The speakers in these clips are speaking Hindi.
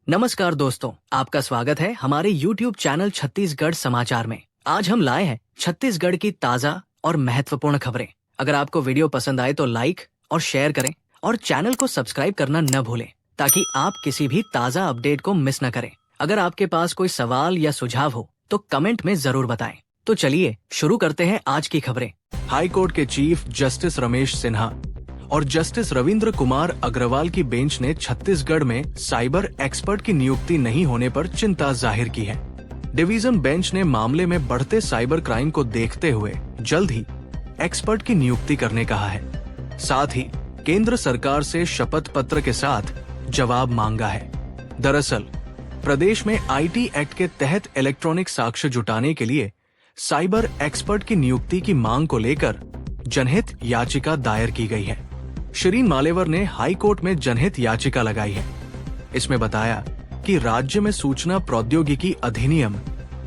नमस्कार दोस्तों, आपका स्वागत है हमारे YouTube चैनल छत्तीसगढ़ समाचार में। आज हम लाए हैं छत्तीसगढ़ की ताजा और महत्वपूर्ण खबरें। अगर आपको वीडियो पसंद आए तो लाइक और शेयर करें और चैनल को सब्सक्राइब करना न भूलें ताकि आप किसी भी ताजा अपडेट को मिस न करें। अगर आपके पास कोई सवाल या सुझाव हो तो कमेंट में जरूर बताएं। तो चलिए शुरू करते हैं आज की खबरें। हाई कोर्ट के चीफ जस्टिस रमेश सिन्हा और जस्टिस रविंद्र कुमार अग्रवाल की बेंच ने छत्तीसगढ़ में साइबर एक्सपर्ट की नियुक्ति नहीं होने पर चिंता जाहिर की है। डिवीजन बेंच ने मामले में बढ़ते साइबर क्राइम को देखते हुए जल्द ही एक्सपर्ट की नियुक्ति करने कहा है। साथ ही केंद्र सरकार से शपथ पत्र के साथ जवाब मांगा है। दरअसल प्रदेश में IT एक्ट के तहत इलेक्ट्रॉनिक साक्ष्य जुटाने के लिए साइबर एक्सपर्ट की नियुक्ति की मांग को लेकर जनहित याचिका दायर की गई है। शिरीन मालेवर ने हाई कोर्ट में जनहित याचिका लगाई है। इसमें बताया कि राज्य में सूचना प्रौद्योगिकी अधिनियम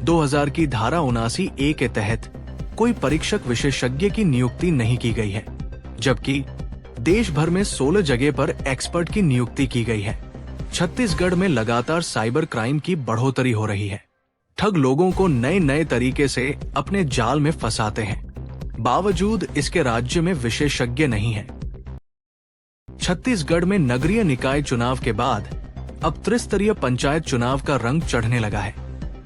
2000 की धारा 79A के तहत कोई परीक्षक विशेषज्ञ की नियुक्ति नहीं की गई है, जबकि देश भर में 16 जगह पर एक्सपर्ट की नियुक्ति की गई है। छत्तीसगढ़ में लगातार साइबर क्राइम की बढ़ोतरी हो रही है। ठग लोगों को नए नए तरीके से अपने जाल में फंसाते हैं, बावजूद इसके राज्य में विशेषज्ञ नहीं है। छत्तीसगढ़ में नगरीय निकाय चुनाव के बाद अब त्रिस्तरीय पंचायत चुनाव का रंग चढ़ने लगा है।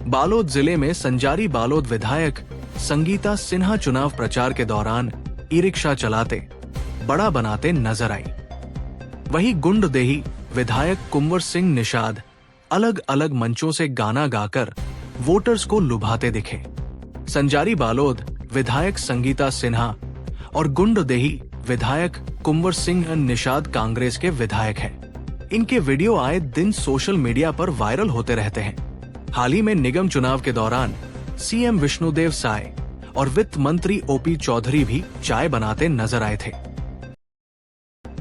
बालोद जिले में संजारी बालोद विधायक संगीता सिन्हा चुनाव प्रचार के दौरान ई-रिक्शा चलाते बड़ा बनाते नजर आई। वहीं गुंडदेही विधायक कुंवर सिंह निषाद अलग अलग मंचों से गाना गाकर वोटर्स को लुभाते दिखे। संजारी बालोद विधायक संगीता सिन्हा और गुंडदेही विधायक कुंवर सिंह निषाद कांग्रेस के विधायक हैं। इनके वीडियो आए दिन सोशल मीडिया पर वायरल होते रहते हैं। हाल ही में निगम चुनाव के दौरान CM विष्णुदेव साय और वित्त मंत्री OP चौधरी भी चाय बनाते नजर आए थे।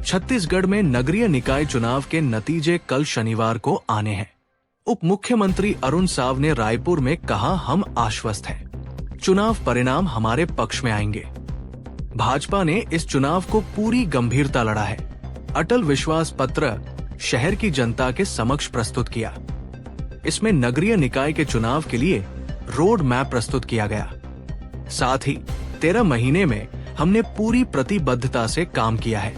छत्तीसगढ़ में नगरीय निकाय चुनाव के नतीजे कल शनिवार को आने हैं। उप मुख्यमंत्री अरुण साव ने रायपुर में कहा, हम आश्वस्त हैं, चुनाव परिणाम हमारे पक्ष में आएंगे। भाजपा ने इस चुनाव को पूरी गंभीरता लड़ा है। अटल विश्वास पत्र शहर की जनता के समक्ष प्रस्तुत किया। इसमें नगरीय निकाय के चुनाव के लिए रोड मैप प्रस्तुत किया गया। साथ ही 13 महीने में हमने पूरी प्रतिबद्धता से काम किया है।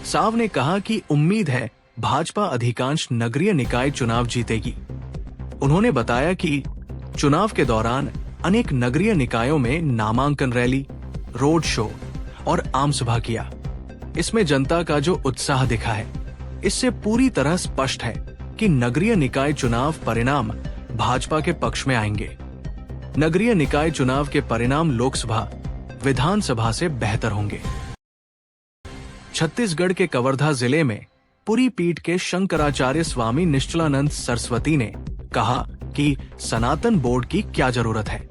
साव ने कहा कि उम्मीद है भाजपा अधिकांश नगरीय निकाय चुनाव जीतेगी। उन्होंने बताया कि चुनाव के दौरान अनेक नगरीय निकायों में नामांकन रैली, रोड शो और आम सभा किया। इसमें जनता का जो उत्साह दिखा है, इससे पूरी तरह स्पष्ट है कि नगरीय निकाय चुनाव परिणाम भाजपा के पक्ष में आएंगे। नगरीय निकाय चुनाव के परिणाम लोकसभा, विधानसभा से बेहतर होंगे। छत्तीसगढ़ के कवर्धा जिले में पुरी पीठ के शंकराचार्य स्वामी निश्चलानंद सरस्वती ने कहा कि सनातन बोर्ड की क्या जरूरत है।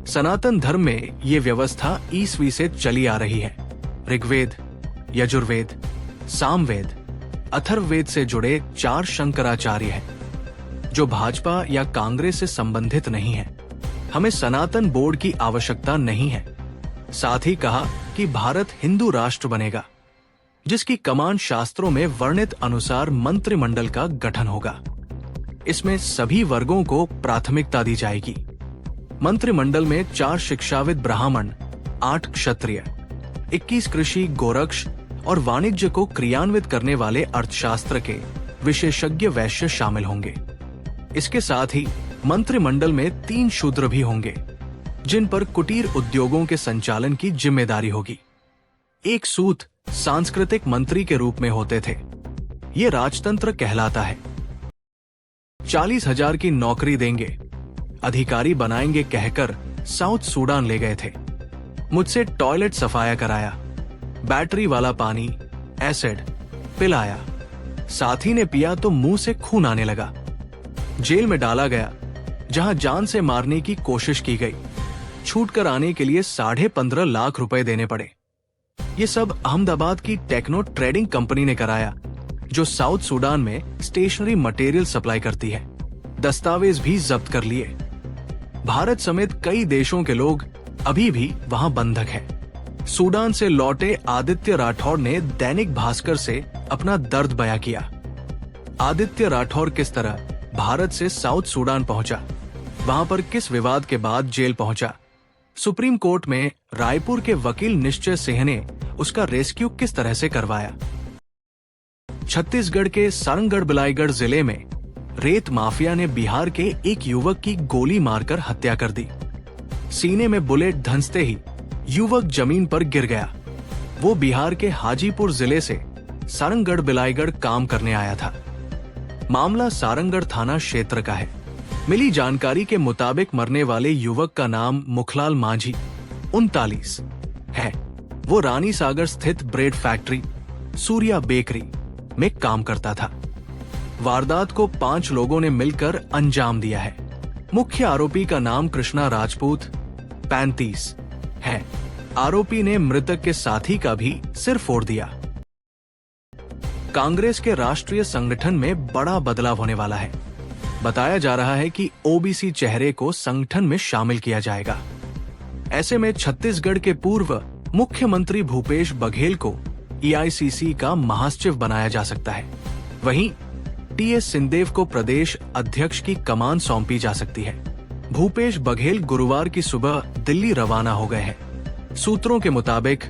सनातन धर्म में ये व्यवस्था ईस्वी से चली आ रही है। ऋग्वेद, यजुर्वेद, सामवेद, अथर्ववेद से जुड़े 4 शंकराचार्य हैं, जो भाजपा या कांग्रेस से संबंधित नहीं है। हमें सनातन बोर्ड की आवश्यकता नहीं है। साथ ही कहा कि भारत हिंदू राष्ट्र बनेगा, जिसकी कमान शास्त्रों में वर्णित अनुसार मंत्रिमंडल का गठन होगा। इसमें सभी वर्गों को प्राथमिकता दी जाएगी। मंत्रिमंडल में 4 शिक्षाविद ब्राह्मण, 8 क्षत्रिय, 21 कृषि, गोरक्ष और वाणिज्य को क्रियान्वित करने वाले अर्थशास्त्र के विशेषज्ञ वैश्य शामिल होंगे। इसके साथ ही मंत्रिमंडल में 3 शूद्र भी होंगे, जिन पर कुटीर उद्योगों के संचालन की जिम्मेदारी होगी। एक सूत सांस्कृतिक मंत्री के रूप में होते थे। ये राजतंत्र कहलाता है। 40,000 की नौकरी देंगे, अधिकारी बनाएंगे कहकर साउथ सूडान ले गए थे। मुझसे टॉयलेट सफाया कराया, बैटरी वाला पानी, एसिड पिलाया। साथी ने पिया तो मुंह से खून आने लगा। जेल में डाला गया, जहां जान से मारने की कोशिश की गई। छूट कर आने के लिए 15.5 लाख रुपए देने पड़े। ये सब अहमदाबाद की टेक्नो ट्रेडिंग कंपनी ने कराया, जो साउथ सूडान में स्टेशनरी मटेरियल सप्लाई करती है। दस्तावेज भी जब्त कर लिए। भारत समेत कई देशों के लोग अभी भी वहां बंधक हैं। सूडान से लौटे आदित्य राठौड़ ने दैनिक भास्कर से अपना दर्द बयां किया। आदित्य राठौड़ किस तरह भारत से साउथ सूडान पहुंचा, वहां पर किस विवाद के बाद जेल पहुंचा, सुप्रीम कोर्ट में रायपुर के वकील निश्चय सिंह ने उसका रेस्क्यू किस तरह से करवाया। छत्तीसगढ़ के सारंगढ़ बिलाईगढ़ जिले में रेत माफिया ने बिहार के एक युवक की गोली मारकर हत्या कर दी। सीने में बुलेट धंसते ही युवक जमीन पर गिर गया। वो बिहार के हाजीपुर जिले से सारंगढ़ बिलाईगढ़ काम करने आया था। मामला सारंगढ़ थाना क्षेत्र का है। मिली जानकारी के मुताबिक मरने वाले युवक का नाम मुखलाल मांझी 39 है। वो रानी सागर स्थित ब्रेड फैक्ट्री सूर्या बेकरी में काम करता था। वारदात को 5 लोगों ने मिलकर अंजाम दिया है। मुख्य आरोपी का नाम कृष्णा राजपूत 35 है। आरोपी ने मृतक के साथी का भी सिर फोड़ दिया। कांग्रेस के राष्ट्रीय संगठन में बड़ा बदलाव होने वाला है। बताया जा रहा है कि ओबीसी चेहरे को संगठन में शामिल किया जाएगा। ऐसे में छत्तीसगढ़ के पूर्व मुख्यमंत्री भूपेश बघेल को एआईसीसी का महासचिव बनाया जा सकता है। वहीं टीएस सिंहदेव को प्रदेश अध्यक्ष की कमान सौंपी जा सकती है। भूपेश बघेल गुरुवार की सुबह दिल्ली रवाना हो गए हैं। सूत्रों के मुताबिक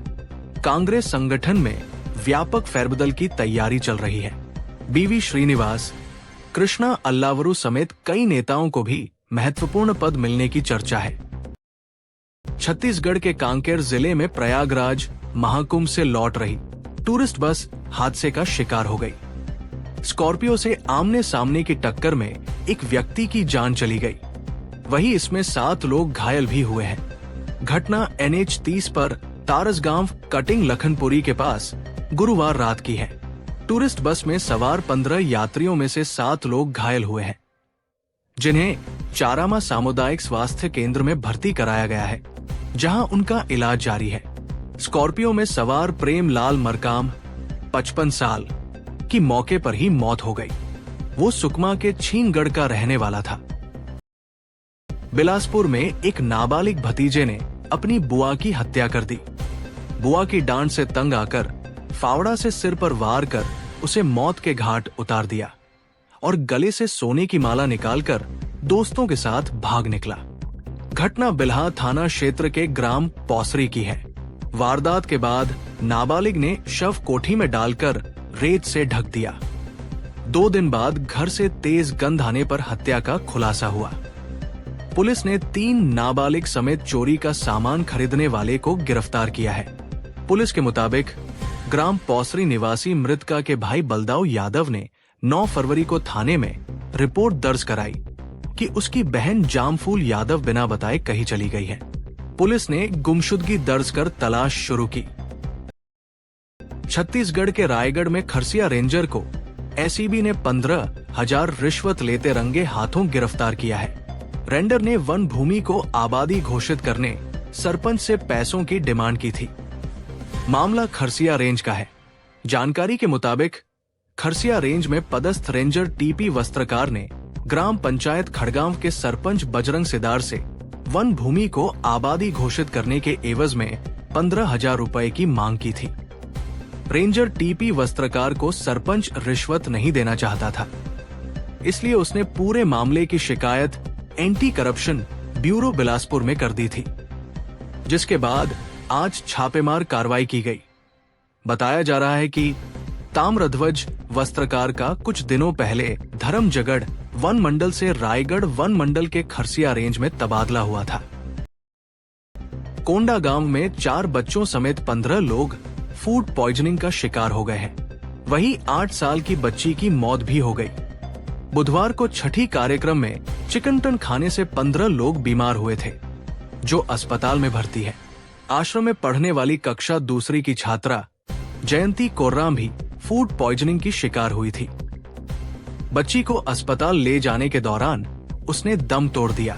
कांग्रेस संगठन में व्यापक फेरबदल की तैयारी चल रही है। बीवी श्रीनिवास, कृष्णा अल्लावरू समेत कई नेताओं को भी महत्वपूर्ण पद मिलने की चर्चा है। छत्तीसगढ़ के कांकेर जिले में प्रयागराज महाकुंभ से लौट रही टूरिस्ट बस हादसे का शिकार हो गई। स्कॉर्पियो से आमने सामने की टक्कर में एक व्यक्ति की जान चली गई। वहीं इसमें 7 लोग घायल भी हुए हैं। घटना NH 30 पर तारसगांव कटिंग लखनपुरी के पास गुरुवार रात की है। टूरिस्ट बस में सवार 15 यात्रियों में से 7 लोग घायल हुए हैं, जिन्हें चारामा सामुदायिक स्वास्थ्य केंद्र में भर्ती कराया गया है, जहां उनका इलाज जारी है। स्कॉर्पियो में सवार प्रेम लाल मरकाम 55 साल की मौके पर ही मौत हो गई। वो सुकमा के छीनगढ़ का रहने वाला था। बिलासपुर में एक नाबालिग भतीजे ने अपनी बुआ की हत्या कर दी। बुआ की डांट से तंग आकर फावड़ा से सिर पर वार कर उसे मौत के घाट उतार दिया और गले से सोने की माला निकालकर दोस्तों के साथ भाग निकला। घटना बिल्हा थाना क्षेत्र के ग्राम पौसरी की है। वारदात के बाद नाबालिग ने शव कोठी में डालकर रेत से ढक दिया। 2 दिन बाद घर से तेज गंध आने पर हत्या का खुलासा हुआ। पुलिस ने 3 नाबालिग समेत चोरी का सामान खरीदने वाले को गिरफ्तार किया है। पुलिस के मुताबिक ग्राम पौसरी निवासी मृतका के भाई बलदाऊ यादव ने 9 फरवरी को थाने में रिपोर्ट दर्ज कराई कि उसकी बहन जामफूल यादव बिना बताए कहीं चली गई है। पुलिस ने गुमशुदगी दर्ज कर तलाश शुरू की। छत्तीसगढ़ के रायगढ़ में खरसिया रेंजर को एसीबी ने 15,000 रिश्वत लेते रंगे हाथों गिरफ्तार किया है। रेंडर ने वन भूमि को आबादी घोषित करने सरपंच से पैसों की डिमांड की थी। मामला खरसिया रेंज का है। जानकारी के मुताबिक खरसिया रेंज में पदस्थ रेंजर टीपी वस्त्रकार ने ग्राम पंचायत खड़गांव के सरपंच बजरंग सिदार से वन भूमि को आबादी घोषित करने के एवज में 15,000 रुपए की मांग की थी। रेंजर टीपी वस्त्रकार को सरपंच रिश्वत नहीं देना चाहता था, इसलिए उसने पूरे मामले की शिकायत एंटी करप्शन ब्यूरो बिलासपुर में कर दी थी, जिसके बाद आज छापेमार कार्रवाई की गई। बताया जा रहा है कि ताम्रध्वज वस्त्रकार का कुछ दिनों पहले धर्मजगढ़ वन मंडल से रायगढ़ वन मंडल के खरसिया रेंज में तबादला हुआ था। कोंडा गांव में 4 बच्चों समेत 15 लोग फूड पॉइजनिंग का शिकार हो गए हैं। वहीं 8 साल की बच्ची की मौत भी हो गई। बुधवार को छठी कार्यक्रम में चिकन टन खाने से 15 लोग बीमार हुए थे, जो अस्पताल में भर्ती है। आश्रम में पढ़ने वाली कक्षा 2 की छात्रा जयंती कोर्राम भी फूड पॉइजनिंग की शिकार हुई थी। बच्ची को अस्पताल ले जाने के दौरान उसने दम तोड़ दिया।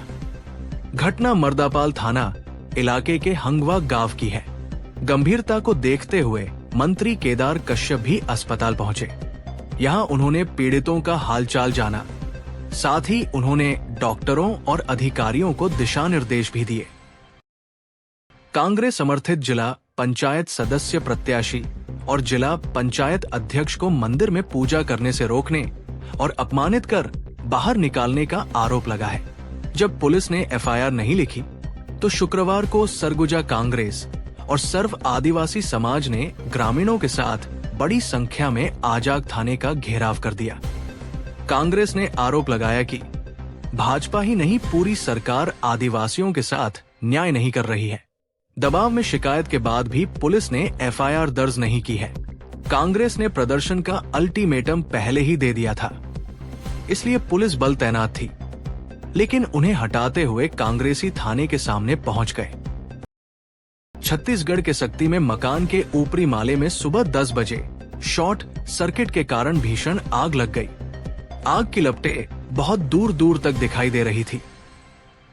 घटना मर्दापाल थाना इलाके के हंगवा गांव की है। गंभीरता को देखते हुए मंत्री केदार कश्यप भी अस्पताल पहुंचे। यहां उन्होंने पीड़ितों का हालचाल जाना, साथ ही उन्होंने डॉक्टरों और अधिकारियों को दिशा निर्देश भी दिए। कांग्रेस समर्थित जिला पंचायत सदस्य प्रत्याशी और जिला पंचायत अध्यक्ष को मंदिर में पूजा करने से रोकने और अपमानित कर बाहर निकालने का आरोप लगा है। जब पुलिस ने एफआईआर नहीं लिखी तो शुक्रवार को सरगुजा कांग्रेस और सर्व आदिवासी समाज ने ग्रामीणों के साथ बड़ी संख्या में आजाग थाने का घेराव कर दिया। कांग्रेस ने आरोप लगाया कि भाजपा ही नहीं, पूरी सरकार आदिवासियों के साथ न्याय नहीं कर रही है। दबाव में शिकायत के बाद भी पुलिस ने एफआईआर दर्ज नहीं की है। कांग्रेस ने प्रदर्शन का अल्टीमेटम पहले ही दे दिया था, इसलिए पुलिस बल तैनात थी, लेकिन उन्हें हटाते हुए कांग्रेसी थाने के सामने पहुंच गए। छत्तीसगढ़ के सक्ती में मकान के ऊपरी माले में सुबह 10 बजे शॉर्ट सर्किट के कारण भीषण आग लग गई। आग की लपटें बहुत दूर दूर तक दिखाई दे रही थी।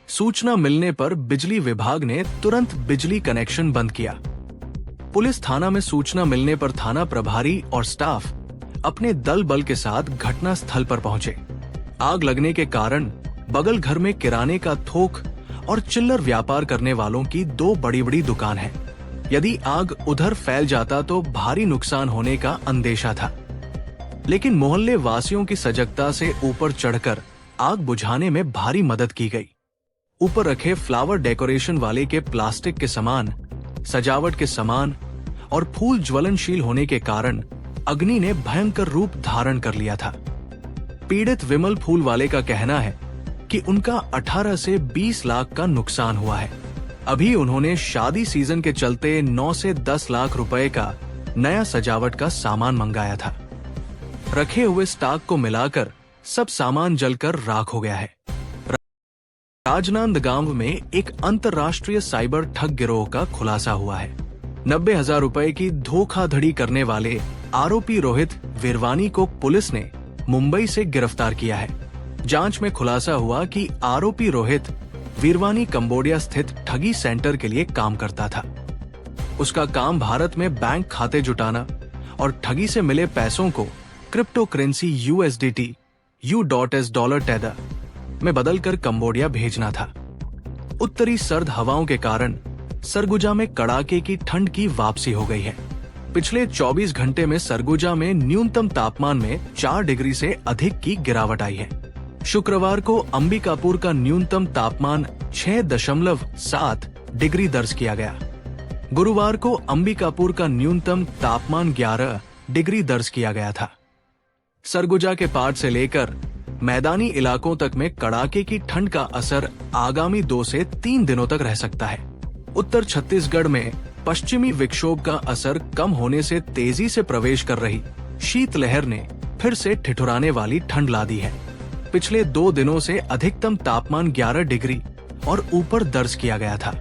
सूचना मिलने पर बिजली विभाग ने तुरंत बिजली कनेक्शन बंद किया। पुलिस थाना में सूचना मिलने पर थाना प्रभारी और स्टाफ अपने दल बल के साथ घटना स्थल पर पहुंचे। आग लगने के कारण बगल घर में किराने का थोक और चिल्लर व्यापार करने वालों की 2 बड़ी-बड़ी दुकान है। यदि आग उधर फैल जाता तो भारी नुकसान होने का अंदेशा था, लेकिन मोहल्ले वासियों की सजगता से ऊपर चढ़कर आग बुझाने में भारी मदद की गई। ऊपर रखे फ्लावर डेकोरेशन वाले के प्लास्टिक के सामान, सजावट के सामान और फूल ज्वलनशील होने के कारण अग्नि ने भयंकर रूप धारण कर लिया था। पीड़ित विमल फूल वाले का कहना है कि उनका 18 से 20 लाख का नुकसान हुआ है। अभी उन्होंने शादी सीजन के चलते 9 से 10 लाख रुपए का नया सजावट का सामान मंगाया था। रखे हुए स्टॉक को मिलाकर सब सामान जलकर राख हो गया है। राजनांदगांव में एक अंतर्राष्ट्रीय साइबर ठग गिरोह का खुलासा हुआ है। 90,000 रुपए की धोखाधड़ी करने वाले आरोपी रोहित वीरवानी को पुलिस ने मुंबई से गिरफ्तार किया है। जांच में खुलासा हुआ कि आरोपी रोहित वीरवानी कंबोडिया स्थित ठगी सेंटर के लिए काम करता था। उसका काम भारत में बैंक खाते जुटाना और ठगी से मिले पैसों को crypto currency USDT U.S dollar tether में बदलकर कंबोडिया भेजना था। उत्तरी सर्द हवाओं के कारण सरगुजा में कड़ाके की ठंड की वापसी हो गई है। पिछले 24 घंटे में सरगुजा में न्यूनतम तापमान में 4 डिग्री से अधिक की गिरावट आई है। शुक्रवार को अंबिकापुर का न्यूनतम तापमान 6.7 डिग्री दर्ज किया गया। गुरुवार को अंबिकापुर का न्यूनतम तापमान 11 डिग्री दर्ज किया गया था। सरगुजा के पाट से लेकर मैदानी इलाकों तक में कड़ाके की ठंड का असर आगामी 2 से 3 दिनों तक रह सकता है। उत्तर छत्तीसगढ़ में पश्चिमी विक्षोभ का असर कम होने से तेजी से प्रवेश कर रही शीतलहर ने फिर से ठिठुराने वाली ठंड ला दी है। पिछले 2 दिनों से अधिकतम तापमान 11 डिग्री और ऊपर दर्ज किया गया था।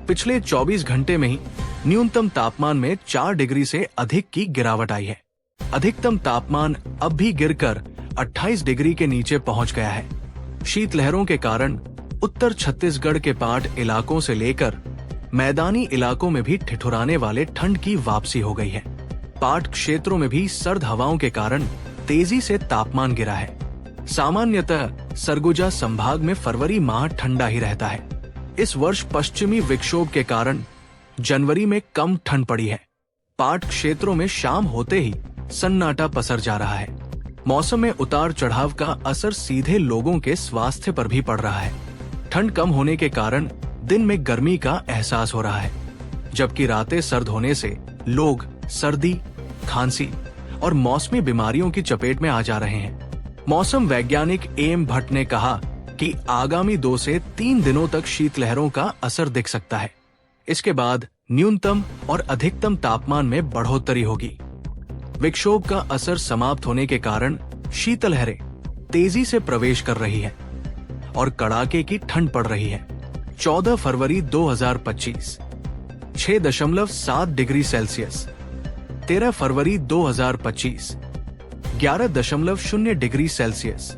पिछले 24 घंटे में ही न्यूनतम तापमान में 4 डिग्री से अधिक की गिरावट आई है। अधिकतम तापमान अब भी गिरकर 28 डिग्री के नीचे पहुंच गया है। शीतलहरों के कारण उत्तर छत्तीसगढ़ के पाट इलाकों से लेकर मैदानी इलाकों में भी ठिठुराने वाले ठंड की वापसी हो गई है। पाट क्षेत्रों में भी सर्द हवाओं के कारण तेजी से तापमान गिरा है। सामान्यतः सरगुजा संभाग में फरवरी माह ठंडा ही रहता है। इस वर्ष पश्चिमी विक्षोभ के कारण जनवरी में कम ठंड पड़ी है। पाट क्षेत्रों में शाम होते ही सन्नाटा पसर जा रहा है। मौसम में उतार चढ़ाव का असर सीधे लोगों के स्वास्थ्य पर भी पड़ रहा है। ठंड कम होने के कारण दिन में गर्मी का एहसास हो रहा है, जबकि रातें सर्द होने से लोग सर्दी, खांसी और मौसमी बीमारियों की चपेट में आ जा रहे हैं। मौसम वैज्ञानिक AM भट्ट ने कहा कि आगामी 2 से 3 दिनों तक शीतलहरों का असर दिख सकता है। इसके बाद न्यूनतम और अधिकतम तापमान में बढ़ोतरी होगी। विक्षोभ का असर समाप्त होने के कारण शीतलहरें तेजी से प्रवेश कर रही है और कड़ाके की ठंड पड़ रही है। 14 फरवरी 2025 6.7 डिग्री सेल्सियस, 13 फरवरी 2025 11.0 डिग्री सेल्सियस,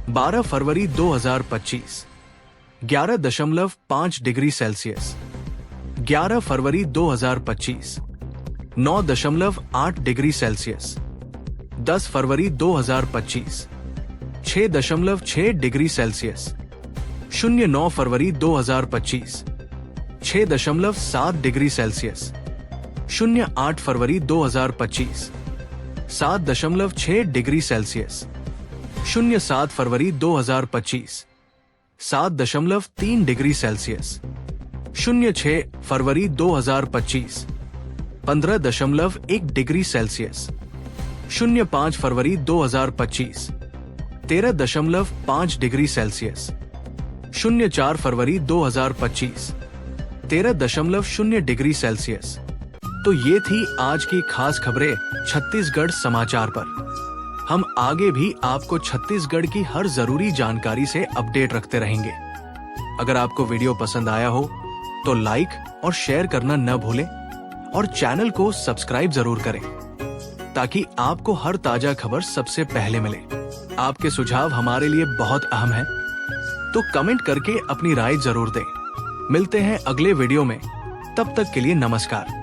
12 फरवरी 2025 11.5 डिग्री सेल्सियस, 11 फरवरी 2025 9.8 डिग्री सेल्सियस, 10 फरवरी 2025 6.6 डिग्री सेल्सियस, 09 फरवरी 2025 6.7 डिग्री सेल्सियस, 08 फरवरी 2025 7.6 डिग्री सेल्सियस, 07 फरवरी 2025 7.3 डिग्री सेल्सियस। 06 फरवरी 2025 15.1 डिग्री सेल्सियस। 05 फरवरी 2025 13.5 डिग्री सेल्सियस। 04 फरवरी 2025 13.0 डिग्री सेल्सियस। तो ये थी आज की खास खबरें छत्तीसगढ़ समाचार पर। हम आगे भी आपको छत्तीसगढ़ की हर जरूरी जानकारी से अपडेट रखते रहेंगे। अगर आपको वीडियो पसंद आया हो तो लाइक और शेयर करना न भूलें और चैनल को सब्सक्राइब जरूर करें ताकि आपको हर ताजा खबर सबसे पहले मिले। आपके सुझाव हमारे लिए बहुत अहम हैं, तो कमेंट करके अपनी राय जरूर दें। मिलते हैं अगले वीडियो में, तब तक के लिए नमस्कार।